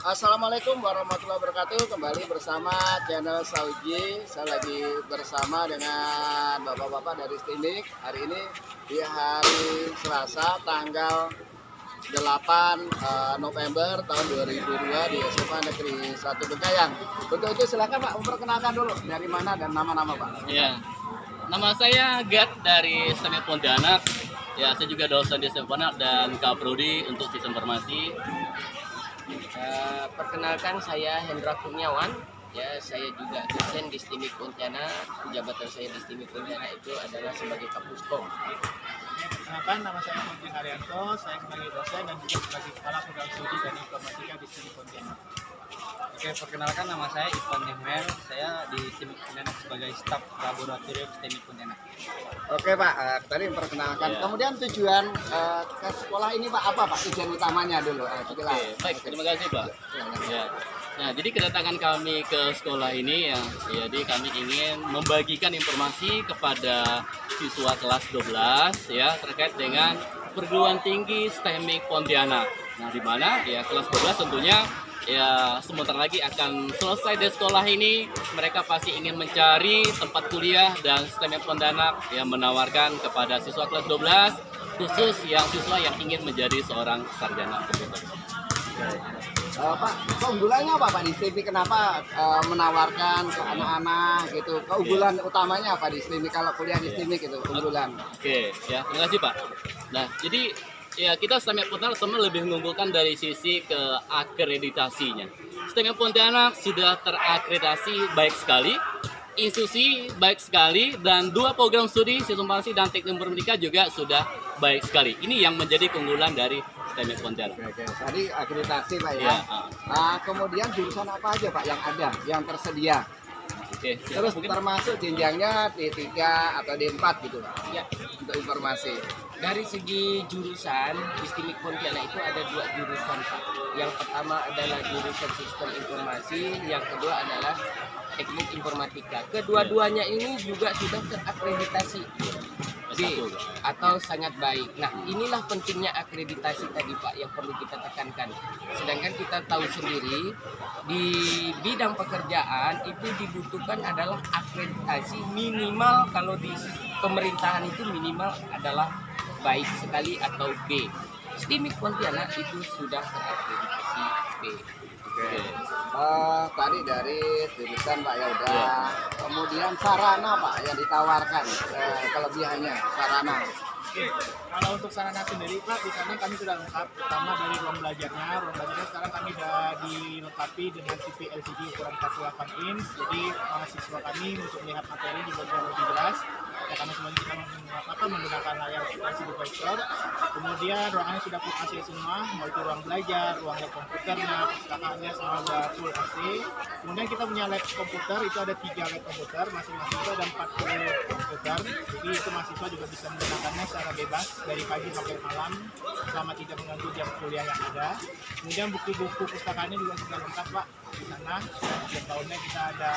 Assalamualaikum warahmatullahi wabarakatuh. Kembali bersama channel Sauji. Saya lagi bersama dengan bapak-bapak dari STIMIK. Hari ini di hari Selasa tanggal 8 November tahun 2002 di SMA Negeri 1 Bengkayang. Untuk itu silakan Pak memperkenalkan dulu dari mana dan nama-nama Pak. Ya, nama saya Gad dari STIMIK Pontianak. Ya, saya juga dosen di STIMIK Pontianak dan Kaprodi untuk sistem informasi. Perkenalkan saya Hendra Kurniawan. Ya, saya juga dosen di STIMIK Pontianak. Jabatan saya di STIMIK Pontianak itu adalah sebagai Kapuskom. Perkenalkan, nama saya Mungkin Haryanto, saya sebagai dosen dan juga sebagai kepala program studi dan informatika di STIMIK Pontianak. Oke, perkenalkan nama saya Ivan Nehmel, saya di STIMIK Pontianak sebagai staf laboratorium STIMIK Pontianak. Oke Pak, tadi memperkenalkan. Ya. Kemudian tujuan ke sekolah ini Pak apa Pak? Tujuan utamanya dulu. Oke, baik, terima kasih Pak. Ya. Nah, jadi kedatangan kami ke sekolah ini jadi kami ingin membagikan informasi kepada siswa kelas 12 ya terkait dengan perguruan tinggi STIMIK Pontianak. Nah, di mana ya kelas 12 tentunya ya sebentar lagi akan selesai dari sekolah ini. Mereka pasti ingin mencari tempat kuliah dan STIMIK Pontianak yang menawarkan kepada siswa kelas 12 khusus yang siswa yang ingin menjadi seorang sarjana komputer. Pak, keunggulannya apa Pak di STIMIK? Kenapa menawarkan ke anak-anak gitu? Keunggulan utamanya apa di STIMIK kalau kuliah di STIMIK itu keunggulan? Oke, ya terima kasih Pak. Nah, jadi ya kita STIMIK Pontianak sama lebih mengunggulkan dari sisi ke akreditasinya. STIMIK Pontianak sudah terakreditasi baik sekali, institusi baik sekali, dan 2 program studi sistem informasi dan teknik informatika juga sudah baik sekali. Ini yang menjadi keunggulan dari STIMIK Pontianak. Oke, tadi akreditasi Pak ya. Ya, Kemudian jurusan apa aja Pak yang ada, yang tersedia? oke. Ya, Terus mungkin termasuk jenjangnya D3 atau D4 gitu Pak? Ya, Untuk informasi. dari segi jurusan di STIMIK Pontianak itu ada 2 jurusan, Pak. Yang pertama adalah jurusan sistem informasi, yang kedua adalah teknik informatika. Kedua-duanya ini juga sudah terakreditasi B atau sangat baik. Nah, inilah pentingnya akreditasi tadi Pak yang perlu kita tekankan. Sedangkan kita tahu sendiri di bidang pekerjaan itu dibutuhkan adalah akreditasi minimal, kalau di pemerintahan itu minimal adalah baik sekali atau B. STIMIK Pontianak itu sudah terakreditasi B. Oke. Tadi dari jurusan Pak ya udah. Ya. Kemudian sarana Pak yang ditawarkan, kelebihannya sarana. Oke, kalau untuk sarana sendiri Pak, di sana kami sudah lengkap, pertama dari ruang belajarnya. Ruang belajarnya sekarang kami sudah dilengkapi dengan TV LCD ukuran 48 inch, jadi mahasiswa kami untuk melihat materi juga jauh lebih jelas. Ya, kami semuanya kita menggunakan layar LCD projector. Kemudian ruangannya sudah full AC semua, mau itu ruang belajar, ruang lab komputernya, perpustakaannya semua sudah full AC. Kemudian kita punya lab komputer, itu ada 3 lab komputer, masing-masing itu ada 40 komputer. Jadi itu mahasiswa juga bisa menggunakannya secara bebas dari pagi sampai malam selama tidak mengganggu jam kuliah yang ada. Kemudian buku-buku pustakaannya juga sudah lengkap Pak di sana. Setiap tahunnya kita ada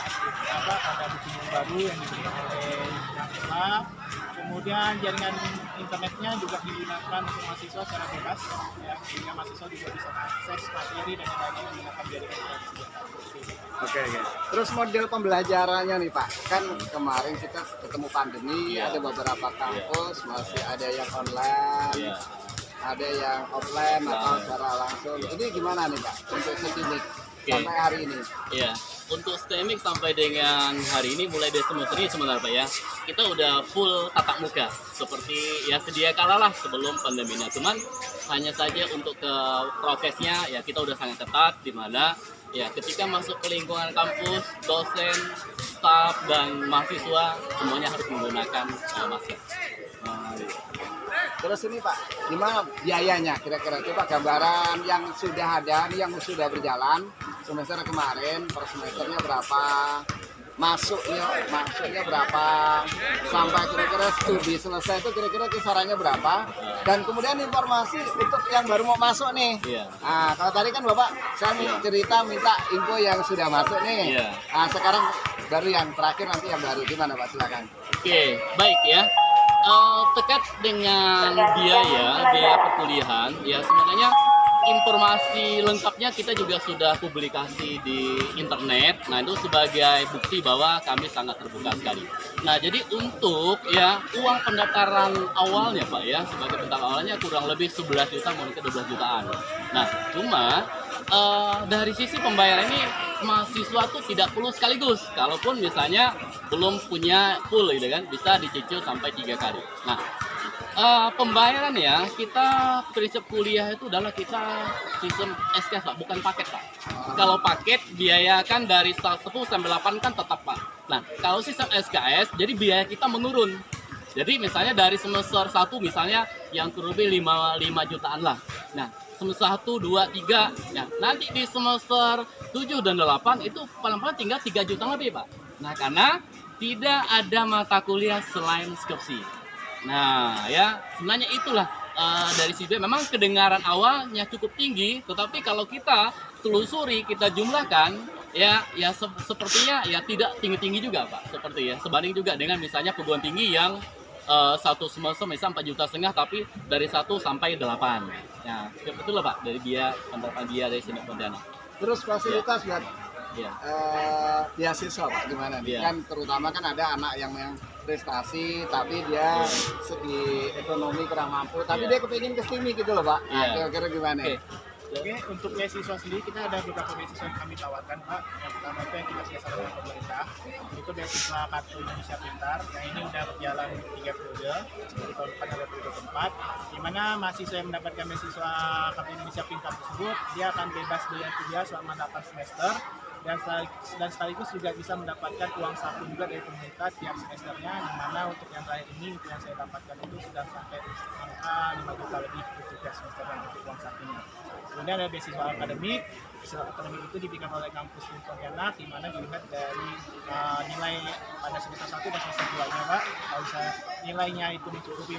buku baru yang diberikan oleh mahasiswa. Kemudian jaringan internetnya juga digunakan untuk mahasiswa secara bebas, ya, sehingga mahasiswa juga bisa mengakses materi dan yang lainnya menggunakan jaringan internet. Oke. Terus model pembelajarannya nih Pak, kan kemarin kita ketemu pandemi, Ya. ada beberapa kampus masih ada yang online, Ya. ada yang offline atau Nah. secara langsung. Ini gimana nih Pak untuk STIMIK Oke. sampai hari ini? Ya, untuk STIMIK sampai dengan hari ini mulai dari semester ini sebenarnya Pak ya, kita udah full tatap muka seperti ya sedia kala lah sebelum pandeminya. Cuman hanya saja untuk ke prokesnya ya kita udah sangat ketat, di mana ya ketika masuk ke lingkungan kampus, dosen, staf dan mahasiswa semuanya harus menggunakan masker. Terus ini Pak, gimana biayanya kira-kira? Coba gambaran yang sudah ada, yang sudah berjalan semester kemarin, per semesternya berapa, masuknya berapa, sampai kira-kira studi selesai itu kira-kira kisarannya berapa, dan kemudian informasi untuk yang baru mau masuk nih. Iya. Nah, kalau tadi kan Bapak saya cerita minta info yang sudah masuk nih. Iya. Nah, sekarang baru yang terakhir nanti yang baru gimana Pak, silakan. Oke, baik ya. Terkait dengan biaya perkuliahan, ya sebenarnya informasi lengkapnya kita juga sudah publikasi di internet. Nah, itu sebagai bukti bahwa kami sangat terbuka sekali. Nah, jadi untuk ya uang pendaftaran awalnya Pak ya, sebagai pendaftaran awalnya kurang lebih 11 juta mungkin 12 jutaan. Nah, cuma dari sisi pembayaran ini mahasiswa tuh tidak perlu sekaligus. Kalaupun misalnya belum punya full gitu kan, bisa dicicil sampai 3 kali. Nah, pembayaran ya, kita prinsip kuliah itu adalah kita sistem SKS Pak, bukan paket Pak. Kalau paket biaya kan dari 10 sampai 8 kan tetap Pak. Nah, kalau sistem SKS jadi biaya kita menurun. Jadi misalnya dari semester 1 misalnya yang kurang lebih 5 jutaan lah. Nah, semester 1, 2, 3. Ya, nanti di semester 7 dan 8 itu paling-paling tinggal 3 juta lebih Pak. Nah, karena tidak ada mata kuliah selain skripsi. Nah, ya sebenarnya itulah dari sisi memang kedengaran awalnya cukup tinggi, tetapi kalau kita telusuri, kita jumlahkan, sepertinya ya tidak tinggi-tinggi juga Pak, seperti ya sebanding juga dengan misalnya perguruan tinggi yang satu semester misal 4,5 juta, tapi dari 1 sampai 8. Ya, seperti itulah Pak dari biaya penerapan biaya dari STIMIK Pontianak. Terus fasilitas buat Ya. beasiswa Pak gimana nih? Iya. Kan terutama kan ada anak yang prestasi tapi dia segi ekonomi kurang mampu, tapi Iya. dia kepingin ke sini gitu loh Pak. Nah, Iya. kira-kira gimana? Oke. Oke, untuk beasiswa sendiri kita ada beberapa beasiswa yang kami tawarkan Pak. Yang pertama itu yang kita kerjasama dengan pemerintah, itu beasiswa Kartu Indonesia Pintar, yang ini udah berjalan 3 periode, jadi tahun depan ada periode keempat, di mana mahasiswa yang mendapatkan beasiswa Kartu Indonesia Pintar tersebut, dia akan bebas biaya kuliah selama 8 semester, dan sekaligus juga bisa mendapatkan uang saku juga dari pemerintah tiap semesternya, di mana untuk yang terakhir ini itu yang saya dapatkan itu sudah sampai angka 5 juta lebih untuk tiap semesternya untuk uang sakunya. Kemudian ada beasiswa akademik. Beasiswa akademik itu diberikan oleh kampus di Pontianak, di mana dilihat dari nilai pada semester 1 dan semester 2-nya Pak. Kalau misalnya nilainya itu mencukupi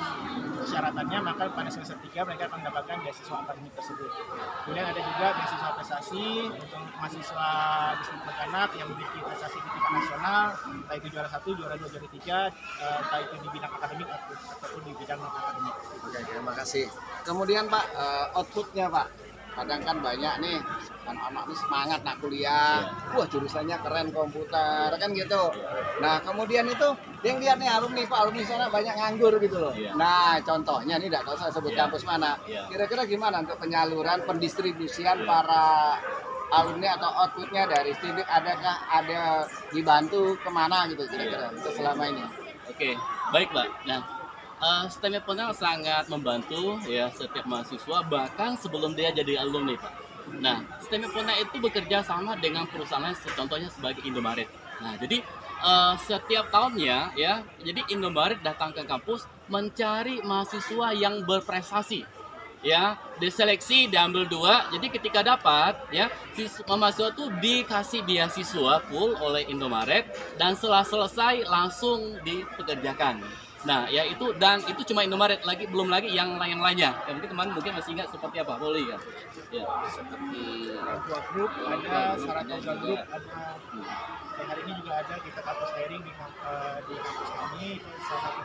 persyaratannya, maka pada semester 3 mereka akan mendapatkan beasiswa akademik tersebut. Kemudian ada juga beasiswa prestasi untuk mahasiswa di Pontianak yang memiliki prestasi di tingkat nasional, entah itu juara 1, juara 2, juara 3, entah itu di bidang akademik ataupun di bidang non akademik. Oke, terima kasih. Kemudian Pak, outputnya Pak, kadang kan banyak nih anak-anak ini semangat nak kuliah, wah jurusannya keren komputer kan gitu. Nah kemudian itu dia lihat nih alumni Pak, alumni sana banyak nganggur gitu loh. Iya. Nah contohnya ini tidak tahu saya sebut Iya. kampus mana. Iya. Kira-kira gimana untuk penyaluran pendistribusian para alumni atau outputnya dari STIMIK, adakah ada dibantu kemana gitu kira-kira untuk selama ini? Oke, baik Pak. Nah, STIMIK Pontianak sangat membantu ya setiap mahasiswa bahkan sebelum dia jadi alumni Pak. Nah, STIMIK Pontianak itu bekerja sama dengan perusahaan lain, contohnya sebagai Indomaret. Nah, jadi setiap tahunnya ya, jadi Indomaret datang ke kampus mencari mahasiswa yang berprestasi. Ya, diseleksi diambil 2. Jadi ketika dapat ya, mahasiswa itu dikasih beasiswa full oleh Indomaret dan setelah selesai langsung dipekerjakan. Nah, ya itu, dan itu cuma Indomaret, belum lagi yang lainnya. Ya, mungkin teman masih ingat seperti apa? Boleh kan? Ya, seperti Dua grup ada, Saratoga Group ada. Dan hari ini juga ada kita kampus hiring di kampus kami, itu salah satu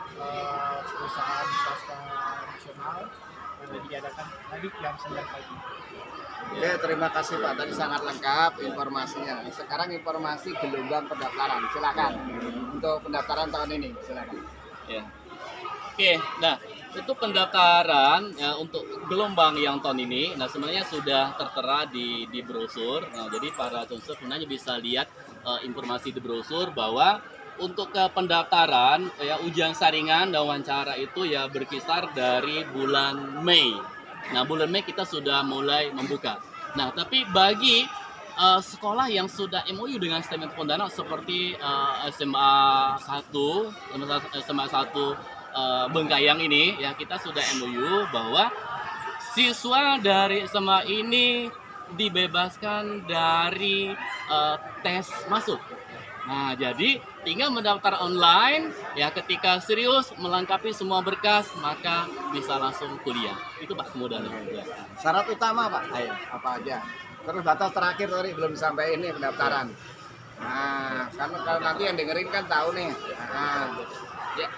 perusahaan swasta nasional yang diadakan tadi jam 9 pagi. Oke, terima kasih Pak. Tadi sangat lengkap informasinya. Sekarang informasi gelombang pendaftaran. Silakan untuk pendaftaran tahun ini. Silakan. ya. Oke, nah itu pendaftaran ya, untuk gelombang yang tahun ini. Nah sebenarnya sudah tertera di brosur. Nah jadi para sponsor sebenarnya bisa lihat informasi di brosur bahwa untuk pendaftaran ya ujian saringan dan wawancara itu ya berkisar dari bulan Mei. Nah bulan Mei kita sudah mulai membuka. Nah tapi bagi sekolah yang sudah MOU dengan STIMIK Pontianak seperti SMA 1 Bengkayang ini ya, kita sudah MOU bahwa siswa dari SMA ini dibebaskan dari tes masuk. Nah, jadi tinggal mendaftar online ya, ketika serius melengkapi semua berkas maka bisa langsung kuliah. Itu Pak kemudahannya. Ya. Syarat utama Pak, ayo apa aja? Terus batas terakhir tadi belum sampai ini pendaftaran. Nah, karena kalau nanti yang dengerin kan tahu nih. Nah, Ya,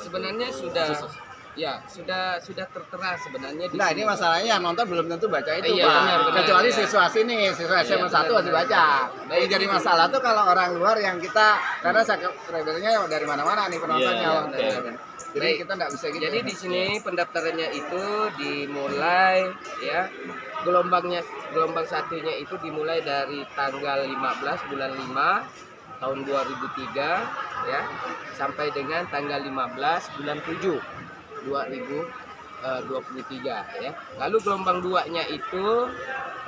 sebenarnya sudah Ya, sudah tertera sebenarnya di Nah, sini. ini masalahnya yang nonton belum tentu baca itu, Iya, Pak. benar, Kecuali iya. siswa sini, siswa SMA 1 benar, harus dibaca. benar. Yang jadi masalah tuh kalau orang luar yang kita, karena subscribernya dari mana-mana nih penontonnya. Iya, Bang. oke. Jadi Baik. kita nggak bisa gitu. Jadi di sini pendaftarannya itu dimulai ya gelombang satunya itu dimulai dari tanggal 15 bulan 5 tahun 2003 ya sampai dengan tanggal 15 bulan 7 2023 ya. Lalu gelombang 2-nya itu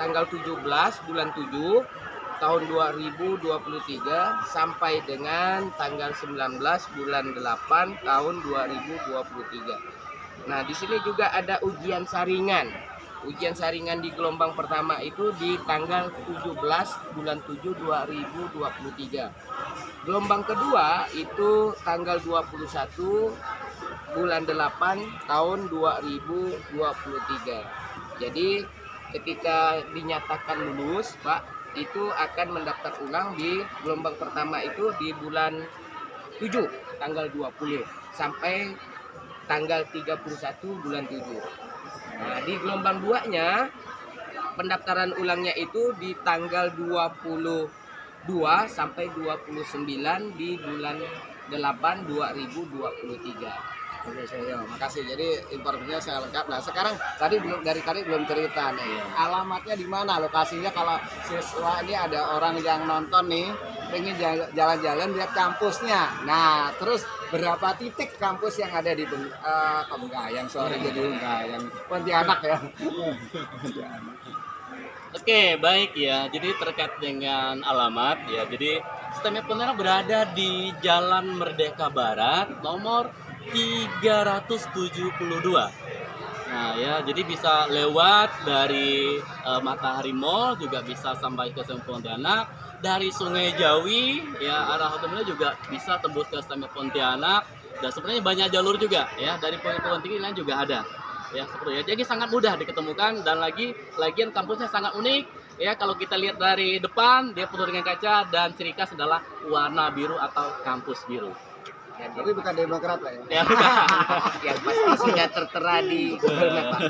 tanggal 17 bulan 7 tahun 2023 sampai dengan tanggal 19 bulan 8 tahun 2023. Nah, di sini juga ada ujian saringan. Ujian saringan di gelombang pertama itu di tanggal 17 bulan 7 2023. Gelombang kedua itu tanggal 21 bulan 8 tahun 2023. Jadi ketika dinyatakan lulus, Pak, itu akan mendaftar ulang di gelombang pertama itu di bulan 7 tanggal 20 sampai tanggal 31 bulan 7. Nah, di gelombang 2-nya pendaftaran ulangnya itu di tanggal 22 sampai 29 di bulan 8 2023. Oke, saya makasih. Jadi informasinya saya lengkap. Nah, sekarang tadi belum cerita nih. Alamatnya di mana? Lokasinya kalau siswa ini ada orang yang nonton nih, pengen jalan-jalan lihat kampusnya. Nah, terus berapa titik kampus yang ada di Bengkayang, sorry jadi Bengkayang, Pontianak ya. Oke, baik ya. Jadi terkait dengan alamat ya. Jadi STMI Pontianak berada di Jalan Merdeka Barat nomor 372. Nah ya, jadi bisa lewat dari Matahari Mall, juga bisa sampai ke STMI Pontianak. Dari Sungai Jawi ya arah Hotel juga bisa tembus ke STMI Pontianak. Dan sebenarnya banyak jalur juga ya, dari Perguruan Tinggi lain juga ada. Ya seperti ya. Jadi sangat mudah diketemukan dan lagian kampusnya sangat unik. Ya kalau kita lihat dari depan dia penuh dengan kaca dan ciri khas adalah warna biru atau kampus biru. Tapi bukan Demokrat lah ya. Ya bukan. Yang pasti sudah tertera di Google Map, Pak.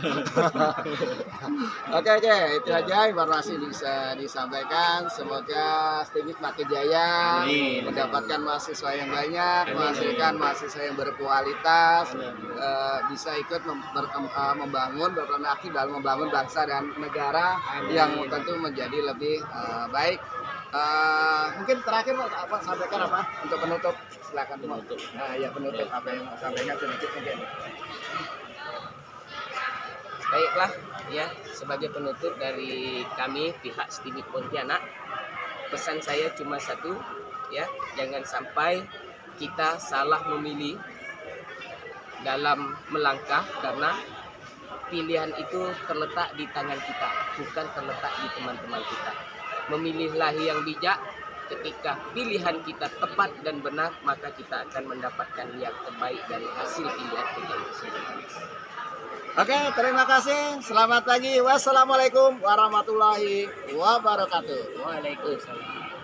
Oke, itu aja informasi bisa disampaikan. Semoga STMI makin jaya, Amin. mendapatkan mahasiswa yang banyak, menghasilkan mahasiswa yang berkualitas, bisa ikut membangun, berperan aktif dalam membangun bangsa dan negara yang tentu menjadi lebih baik. Mungkin terakhir apa sampaikan apa untuk penutup, silakan penutup. Nah ya penutup apa yang mau sampaikan sedikit mungkin. Baiklah, ya sebagai penutup dari kami pihak STMI Pontianak, pesan saya cuma satu, ya jangan sampai kita salah memilih dalam melangkah karena pilihan itu terletak di tangan kita, bukan terletak di teman-teman kita. Memilihlah yang bijak. Ketika pilihan kita tepat dan benar, maka kita akan mendapatkan yang terbaik dari hasil pilihan kita itu sendiri. Oke, terima kasih. Selamat pagi. Wassalamualaikum warahmatullahi wabarakatuh. Waalaikumsalam.